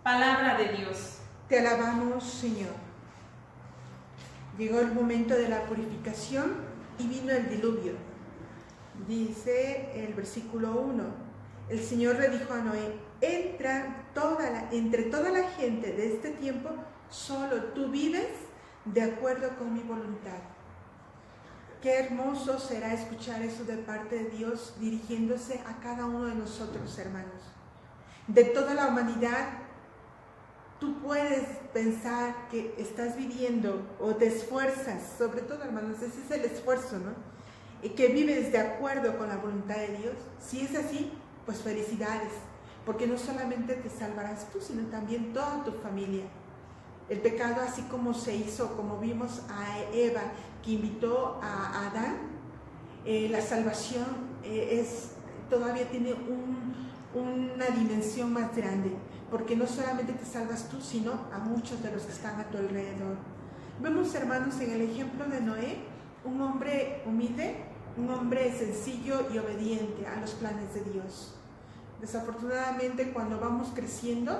Palabra de Dios.
Te alabamos, Señor. Llegó el momento de la purificación y vino el diluvio. Dice el versículo 1: el Señor le dijo a Noé: entre toda la gente de este tiempo, solo tú vives de acuerdo con mi voluntad. Qué hermoso será escuchar eso de parte de Dios dirigiéndose a cada uno de nosotros, hermanos. De toda la humanidad, tú puedes pensar que estás viviendo o te esfuerzas, sobre todo, hermanos, ese es el esfuerzo, ¿no? Y que vives de acuerdo con la voluntad de Dios. Si es así, pues felicidades, porque no solamente te salvarás tú, sino también toda tu familia. El pecado, así como se hizo, como vimos a Eva, que invitó a Adán, la salvación todavía tiene una dimensión más grande, porque no solamente te salvas tú, sino a muchos de los que están a tu alrededor. Vemos, hermanos, en el ejemplo de Noé, un hombre humilde, un hombre sencillo y obediente a los planes de Dios. Desafortunadamente, cuando vamos creciendo,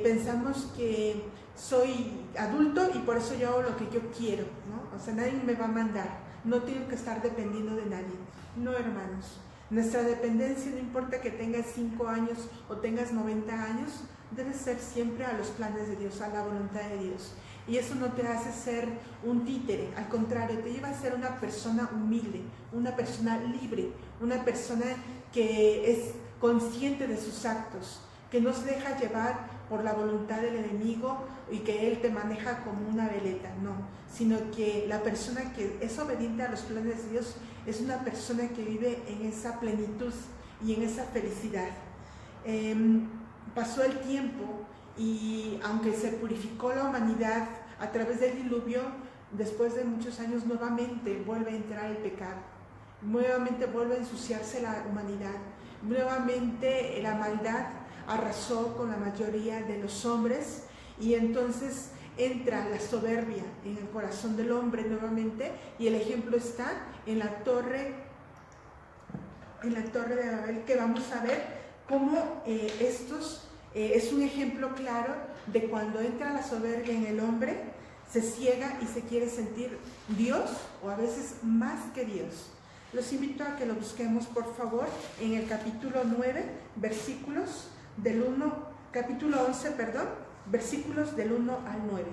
pensamos que soy adulto y por eso yo hago lo que yo quiero, ¿no? O sea, nadie me va a mandar, no tengo que estar dependiendo de nadie. No, hermanos, nuestra dependencia, no importa que tengas 5 años o tengas 90 años, debe ser siempre a los planes de Dios, a la voluntad de Dios. Y eso no te hace ser un títere, al contrario, te lleva a ser una persona humilde, una persona libre, una persona que es consciente de sus actos, que no se deja llevar por la voluntad del enemigo y que él te maneja como una veleta, no, sino que la persona que es obediente a los planes de Dios es una persona que vive en esa plenitud y en esa felicidad. Pasó el tiempo y aunque se purificó la humanidad a través del diluvio, después de muchos años nuevamente vuelve a entrar el pecado, nuevamente vuelve a ensuciarse la humanidad, nuevamente la maldad arrasó con la mayoría de los hombres y entonces entra la soberbia en el corazón del hombre nuevamente, y el ejemplo está en la torre de Babel, que vamos a ver cómo es un ejemplo claro de cuando entra la soberbia en el hombre, se ciega y se quiere sentir Dios o a veces más que Dios. Los invito a que lo busquemos, por favor, en el capítulo 9, capítulo 11, versículos del 1 al 9.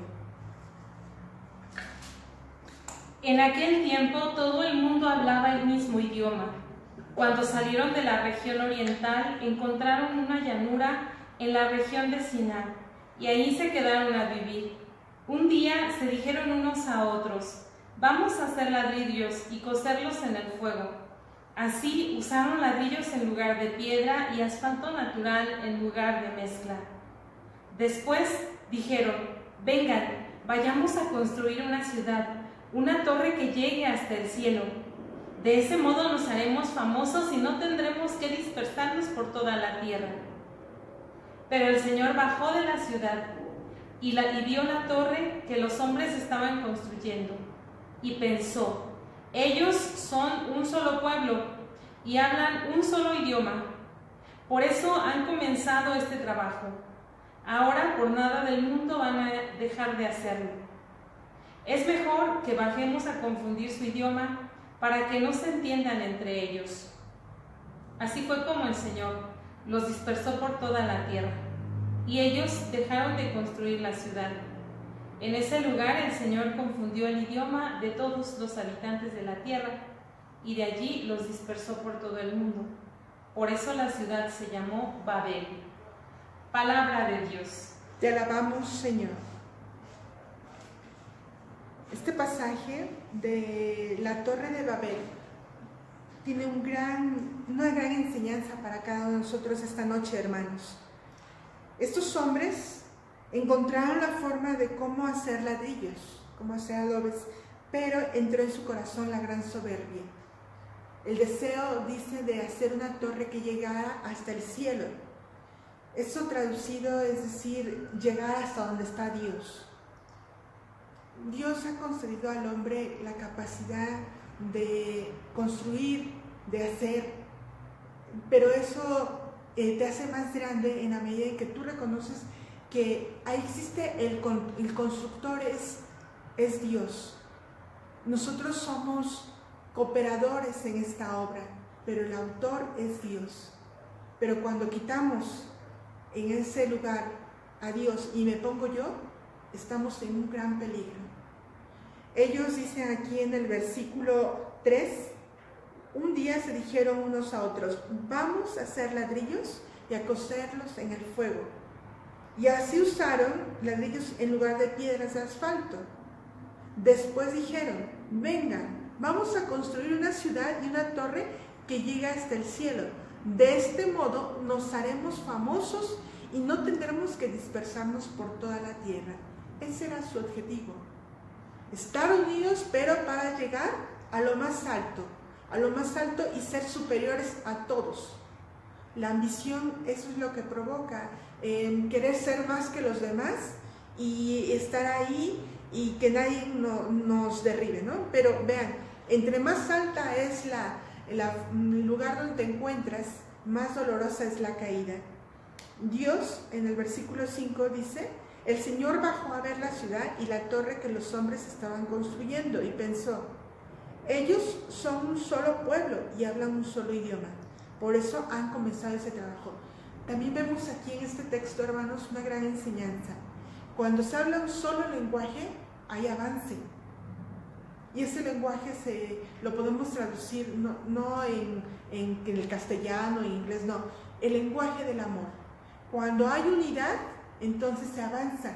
En aquel tiempo todo el mundo hablaba el mismo idioma. Cuando salieron de la región oriental, encontraron una llanura en la región de Sinar, y ahí se quedaron a vivir. Un día se dijeron unos a otros: vamos a hacer ladrillos y cocerlos en el fuego. Así usaron ladrillos en lugar de piedra y asfalto natural en lugar de mezcla. Después dijeron: vengan, vayamos a construir una ciudad, una torre que llegue hasta el cielo. De ese modo nos haremos famosos y no tendremos que dispersarnos por toda la tierra. Pero el Señor bajó de la ciudad y vio la torre que los hombres estaban construyendo, y pensó: ellos son un solo pueblo y hablan un solo idioma. Por eso han comenzado este trabajo. Ahora por nada del mundo van a dejar de hacerlo. Es mejor que bajemos a confundir su idioma para que no se entiendan entre ellos. Así fue como el Señor los dispersó por toda la tierra, y ellos dejaron de construir la ciudad. En ese lugar el Señor confundió el idioma de todos los habitantes de la tierra, y de allí los dispersó por todo el mundo. Por eso la ciudad se llamó Babel. Palabra de Dios.
Te alabamos, Señor. Este pasaje de la Torre de Babel tiene una gran enseñanza para cada uno de nosotros esta noche, hermanos. Estos hombres encontraron la forma de cómo hacer ladrillos, cómo hacer adobes, pero entró en su corazón la gran soberbia. El deseo, dice, de hacer una torre que llegara hasta el cielo. Eso traducido es decir, llegar hasta donde está Dios. Dios ha concedido al hombre la capacidad de construir, de hacer, pero eso te hace más grande en la medida en que tú reconoces que ahí existe el constructor, es Dios. Nosotros somos cooperadores en esta obra, pero el autor es Dios. Pero cuando quitamos en ese lugar a Dios y me pongo yo, estamos en un gran peligro. Ellos dicen aquí en el versículo 3, un día se dijeron unos a otros, vamos a hacer ladrillos y a cocerlos en el fuego. Y así usaron ladrillos en lugar de piedras de asfalto. Después dijeron, vengan, vamos a construir una ciudad y una torre que llegue hasta el cielo. De este modo nos haremos famosos y no tendremos que dispersarnos por toda la tierra. Ese era su objetivo. Estar unidos, pero para llegar a lo más alto y ser superiores a todos. La ambición, eso es lo que provoca, querer ser más que los demás y estar ahí y que nadie nos derribe, ¿no? Pero vean, entre más alta es el lugar donde te encuentras, más dolorosa es la caída. Dios, en el versículo 5 dice, el Señor bajó a ver la ciudad y la torre que los hombres estaban construyendo y pensó, ellos son un solo pueblo y hablan un solo idioma. Por eso han comenzado ese trabajo. También vemos aquí en este texto, hermanos, una gran enseñanza. Cuando se habla un solo lenguaje, hay avance. Y ese lenguaje lo podemos traducir no en el castellano, en inglés, no. El lenguaje del amor. Cuando hay unidad, entonces se avanza.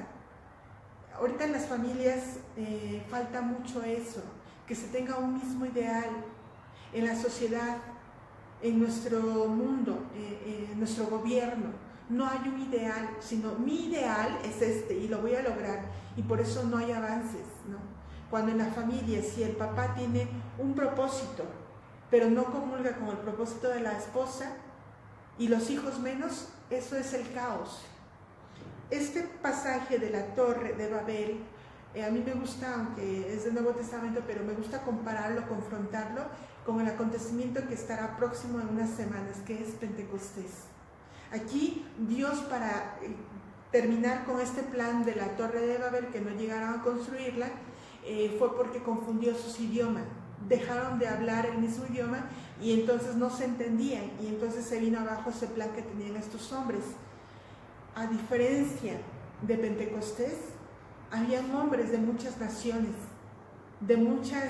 Ahorita en las familias falta mucho eso, que se tenga un mismo ideal. En la sociedad, en nuestro mundo, en nuestro gobierno, no hay un ideal, sino mi ideal es este y lo voy a lograr, y por eso no hay avances, ¿no? Cuando en la familia, si el papá tiene un propósito, pero no comulga con el propósito de la esposa, y los hijos menos, eso es el caos. Este pasaje de la Torre de Babel, a mí me gusta, aunque es del Nuevo Testamento, pero me gusta compararlo, confrontarlo con el acontecimiento que estará próximo en unas semanas, que es Pentecostés. Aquí Dios, para terminar con este plan de la Torre de Babel, que no llegaron a construirla, fue porque confundió sus idiomas. Dejaron de hablar el mismo idioma y entonces no se entendían, y entonces se vino abajo ese plan que tenían estos hombres. A diferencia de Pentecostés, habían hombres de muchas naciones, de muchos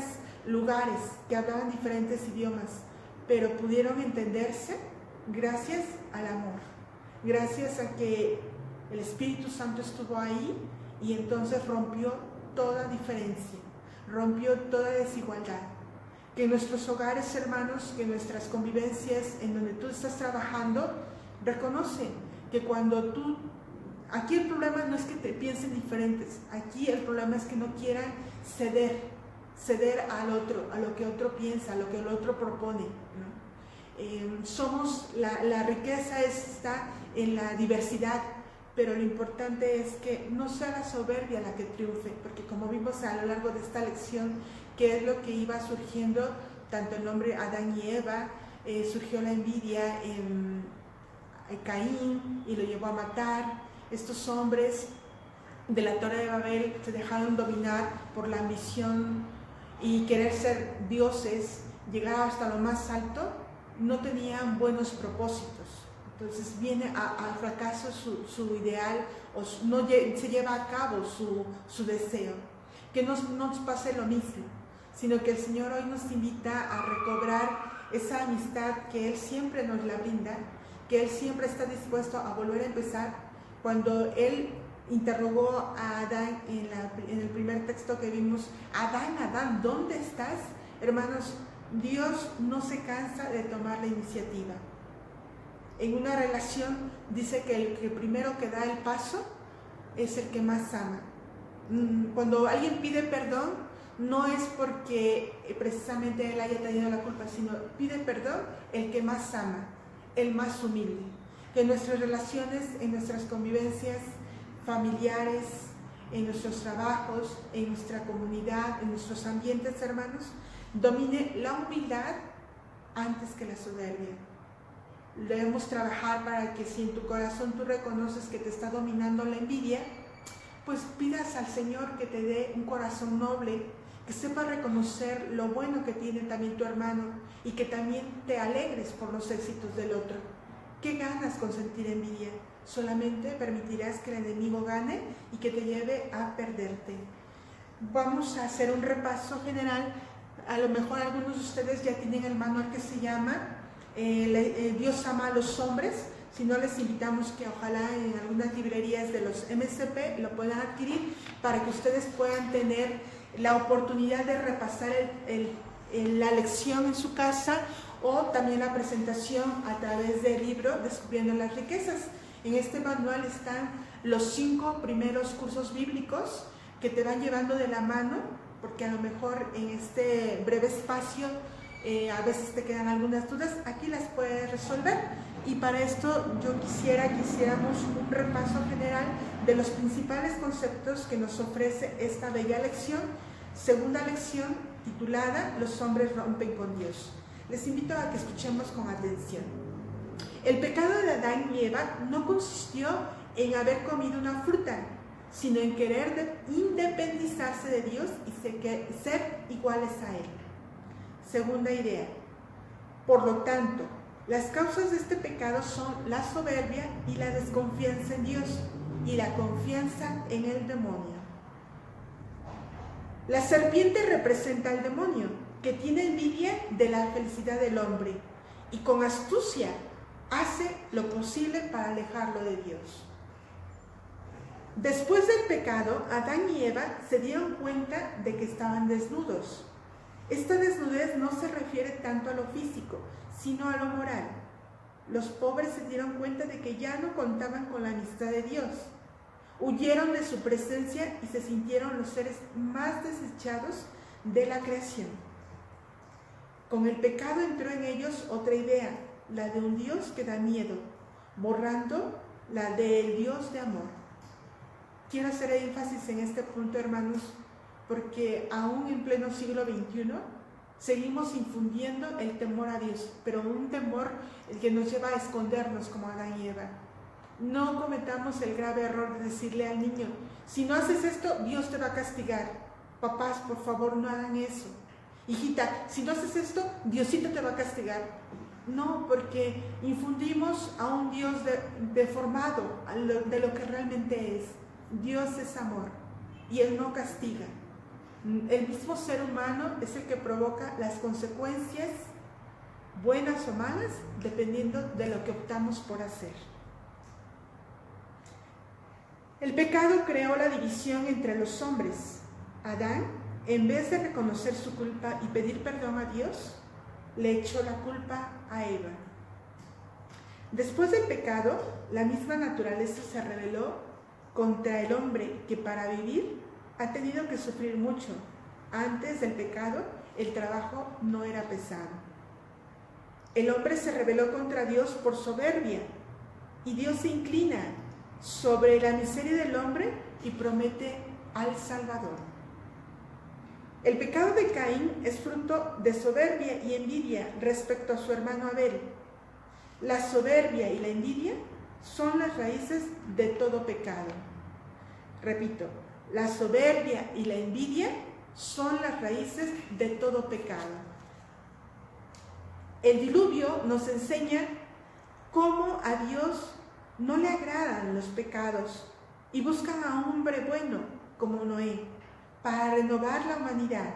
lugares, que hablaban diferentes idiomas, pero pudieron entenderse gracias al amor, gracias a que el Espíritu Santo estuvo ahí y entonces rompió toda diferencia, rompió toda desigualdad. Que en nuestros hogares, hermanos, que en nuestras convivencias, en donde tú estás trabajando, reconoce que cuando tú... Aquí el problema no es que te piensen diferentes, aquí el problema es que no quieran ceder al otro, a lo que otro piensa, a lo que el otro propone, ¿no? La riqueza está en la diversidad, pero lo importante es que no sea la soberbia la que triunfe, porque como vimos a lo largo de esta lección, que es lo que iba surgiendo, tanto el nombre Adán y Eva, surgió la envidia en Caín y lo llevó a matar. Estos hombres de la Torre de Babel se dejaron dominar por la ambición y querer ser dioses, llegar hasta lo más alto, no tenían buenos propósitos. Entonces viene a fracaso su ideal, o no se lleva a cabo su deseo. Que no nos pase lo mismo, sino que el Señor hoy nos invita a recobrar esa amistad que Él siempre nos la brinda, que Él siempre está dispuesto a volver a empezar. Cuando Él interrogó a Adán en el primer texto que vimos, Adán, Adán, ¿dónde estás? Hermanos, Dios no se cansa de tomar la iniciativa. En una relación dice que el que primero que da el paso es el que más ama. Cuando alguien pide perdón, no es porque precisamente él haya tenido la culpa, sino pide perdón el que más ama, el más humilde. Que en nuestras relaciones, en nuestras convivencias familiares, en nuestros trabajos, en nuestra comunidad, en nuestros ambientes, hermanos, domine la humildad antes que la soberbia. Debemos trabajar para que si en tu corazón tú reconoces que te está dominando la envidia, pues pidas al Señor que te dé un corazón noble, que sepa reconocer lo bueno que tiene también tu hermano y que también te alegres por los éxitos del otro. ¿Qué ganas con sentir envidia? Solamente permitirás que el enemigo gane y que te lleve a perderte. Vamos a hacer un repaso general. A lo mejor algunos de ustedes ya tienen el manual que se llama Dios ama a los hombres. Si no, les invitamos que ojalá en algunas librerías de los MCP lo puedan adquirir para que ustedes puedan tener la oportunidad de repasar la lección en su casa, o también la presentación a través del libro Descubriendo las Riquezas. En este manual están los 5 primeros cursos bíblicos que te van llevando de la mano, porque a lo mejor en este breve espacio a veces te quedan algunas dudas, aquí las puedes resolver. Y para esto yo quisiéramos un repaso general de los principales conceptos que nos ofrece esta bella lección, segunda lección titulada Los hombres rompen con Dios. Les invito a que escuchemos con atención. El pecado de Adán y Eva no consistió en haber comido una fruta, sino en querer independizarse de Dios y ser iguales a Él. Segunda idea. Por lo tanto, las causas de este pecado son la soberbia y la desconfianza en Dios y la confianza en el demonio. La serpiente representa al demonio, que tiene envidia de la felicidad del hombre y con astucia hace lo posible para alejarlo de Dios. Después del pecado, Adán y Eva se dieron cuenta de que estaban desnudos. Esta desnudez no se refiere tanto a lo físico, sino a lo moral. Los pobres se dieron cuenta de que ya no contaban con la amistad de Dios. Huyeron de su presencia y se sintieron los seres más desechados de la creación. Con el pecado entró en ellos otra idea, la de un Dios que da miedo, borrando la del Dios de amor. Quiero hacer énfasis en este punto, hermanos, porque aún en pleno siglo XXI seguimos infundiendo el temor a Dios, pero un temor el que nos lleva a escondernos como Adán y Eva. No cometamos el grave error de decirle al niño, si no haces esto, Dios te va a castigar. Papás, por favor, no hagan eso. Hijita, si no haces esto, Diosito te va a castigar. No, porque infundimos a un Dios deformado de lo que realmente es. Dios es amor y Él no castiga. El mismo ser humano es el que provoca las consecuencias, buenas o malas, dependiendo de lo que optamos por hacer. El pecado creó la división entre los hombres. Adán, en vez de reconocer su culpa y pedir perdón a Dios, le echó la culpa a Eva. Después del pecado, la misma naturaleza se rebeló contra el hombre, que para vivir ha tenido que sufrir mucho. Antes del pecado, el trabajo no era pesado. El hombre se rebeló contra Dios por soberbia, y Dios se inclina sobre la miseria del hombre y promete al Salvador. El pecado de Caín es fruto de soberbia y envidia respecto a su hermano Abel. La soberbia y la envidia son las raíces de todo pecado. Repito, la soberbia y la envidia son las raíces de todo pecado. El diluvio nos enseña cómo a Dios no le agradan los pecados y buscan a un hombre bueno como Noé para renovar la humanidad.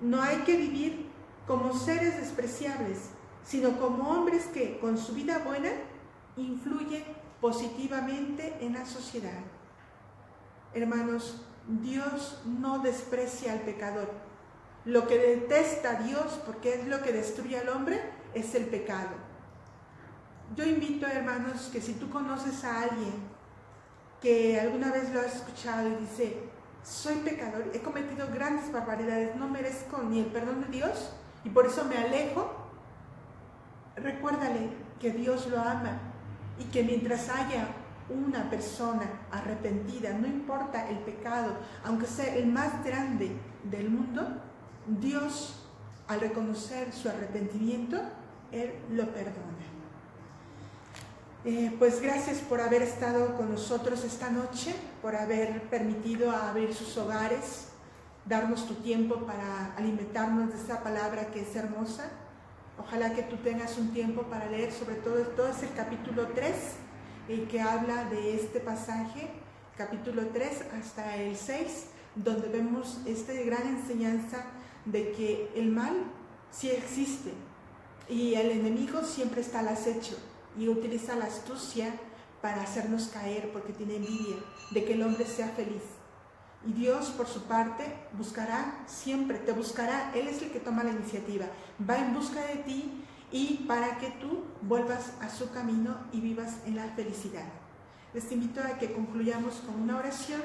No hay que vivir como seres despreciables, sino como hombres que, con su vida buena, influyen positivamente en la sociedad. Hermanos, Dios no desprecia al pecador. Lo que detesta a Dios, porque es lo que destruye al hombre, es el pecado. Yo invito, hermanos, que si tú conoces a alguien que alguna vez lo has escuchado y dice, soy pecador, he cometido grandes barbaridades, no merezco ni el perdón de Dios y por eso me alejo, recuérdale que Dios lo ama y que mientras haya una persona arrepentida, no importa el pecado, aunque sea el más grande del mundo, Dios, al reconocer su arrepentimiento, Él lo perdona. Pues gracias por haber estado con nosotros esta noche, por haber permitido abrir sus hogares, darnos tu tiempo para alimentarnos de esta palabra que es hermosa. Ojalá que tú tengas un tiempo para leer sobre todo ese capítulo 3, el que habla de este pasaje, capítulo 3 hasta el 6, donde vemos esta gran enseñanza de que el mal sí existe y el enemigo siempre está al acecho y utiliza la astucia para hacernos caer porque tiene envidia de que el hombre sea feliz. Y Dios, por su parte, buscará siempre, te buscará. Él es el que toma la iniciativa, va en busca de ti y para que tú vuelvas a su camino y vivas en la felicidad. Les invito a que concluyamos con una oración.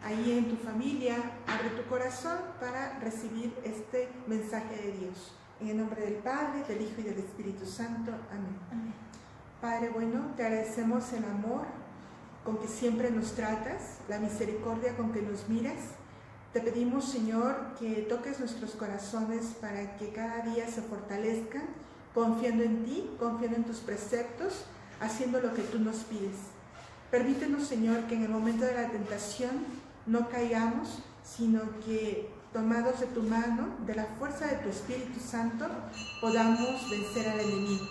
Ahí en tu familia, abre tu corazón para recibir este mensaje de Dios. En el nombre del Padre, del Hijo y del Espíritu Santo. Amén. Amén. Padre bueno, te agradecemos el amor con que siempre nos tratas, la misericordia con que nos miras. Te pedimos, Señor, que toques nuestros corazones para que cada día se fortalezcan, confiando en ti, confiando en tus preceptos, haciendo lo que tú nos pides. Permítenos, Señor, que en el momento de la tentación no caigamos, sino que, tomados de tu mano, de la fuerza de tu Espíritu Santo, podamos vencer al enemigo.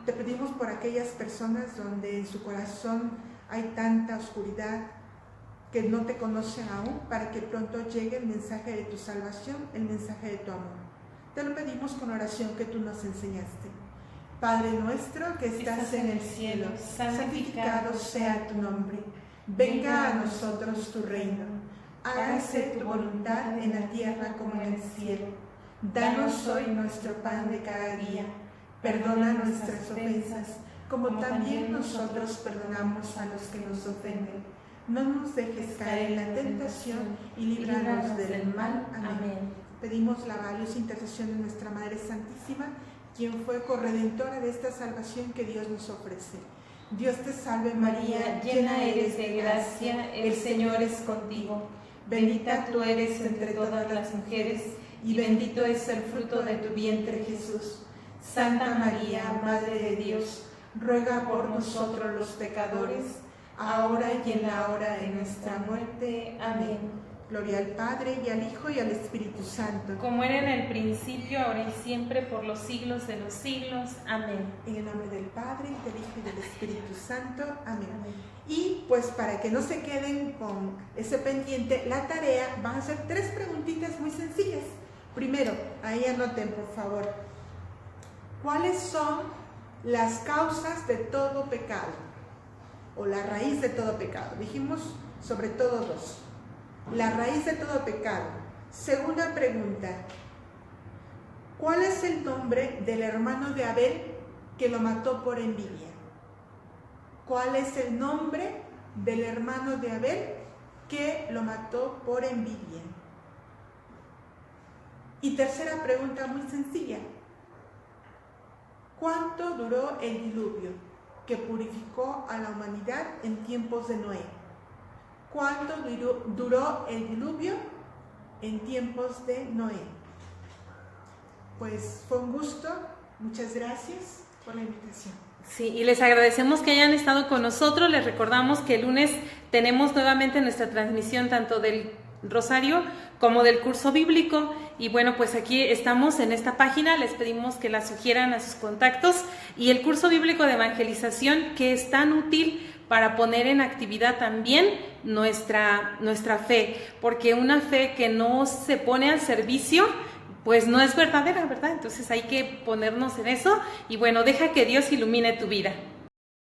Te pedimos por aquellas personas donde en su corazón hay tanta oscuridad que no te conocen aún, para que pronto llegue el mensaje de tu salvación, el mensaje de tu amor. Te lo pedimos con oración que tú nos enseñaste. Padre nuestro que estás en el cielo, santificado sea tu nombre. Venga a nosotros tu reino. Hágase tu voluntad en la tierra como en el cielo. Danos hoy nuestro pan de cada día. Perdona nuestras ofensas, como también nosotros perdonamos a los que nos ofenden. No nos dejes caer en la tentación y líbranos del mal. Amén. Pedimos la valiosa intercesión de nuestra Madre Santísima, quien fue corredentora de esta salvación que Dios nos ofrece. Dios te salve María,
llena eres de gracia, el Señor es contigo. Bendita tú eres entre todas las mujeres, y bendito es el fruto de tu vientre Jesús. Santa María, Madre de Dios, ruega por nosotros los pecadores, ahora y en la hora de nuestra muerte. Amén.
Gloria al Padre, y al Hijo, y al Espíritu Santo.
Como era en el principio, ahora y siempre, por los siglos de los siglos. Amén.
En el nombre del Padre, del Hijo y del Espíritu Santo. Amén. Amén. Y pues para que no se queden con ese pendiente, la tarea van a ser 3 preguntitas muy sencillas. Primero, ahí anoten por favor. ¿Cuáles son las causas de todo pecado? O la raíz de todo pecado. Dijimos sobre todo 2. La raíz de todo pecado. Segunda pregunta. ¿Cuál es el nombre del hermano de Abel que lo mató por envidia? ¿Cuál es el nombre del hermano de Abel que lo mató por envidia? Y tercera pregunta muy sencilla. ¿Cuánto duró el diluvio que purificó a la humanidad en tiempos de Noé? ¿Cuánto duró el diluvio en tiempos de Noé? Pues fue un gusto, muchas gracias por la invitación.
Sí, y les agradecemos que hayan estado con nosotros. Les recordamos que el lunes tenemos nuevamente nuestra transmisión tanto del Rosario como del curso bíblico. Y bueno, pues aquí estamos en esta página, les pedimos que la sugieran a sus contactos, y el curso bíblico de evangelización, que es tan útil para poner en actividad también nuestra fe, porque una fe que no se pone al servicio, pues no es verdadera, ¿verdad? Entonces hay que ponernos en eso, y bueno, deja que Dios ilumine tu vida.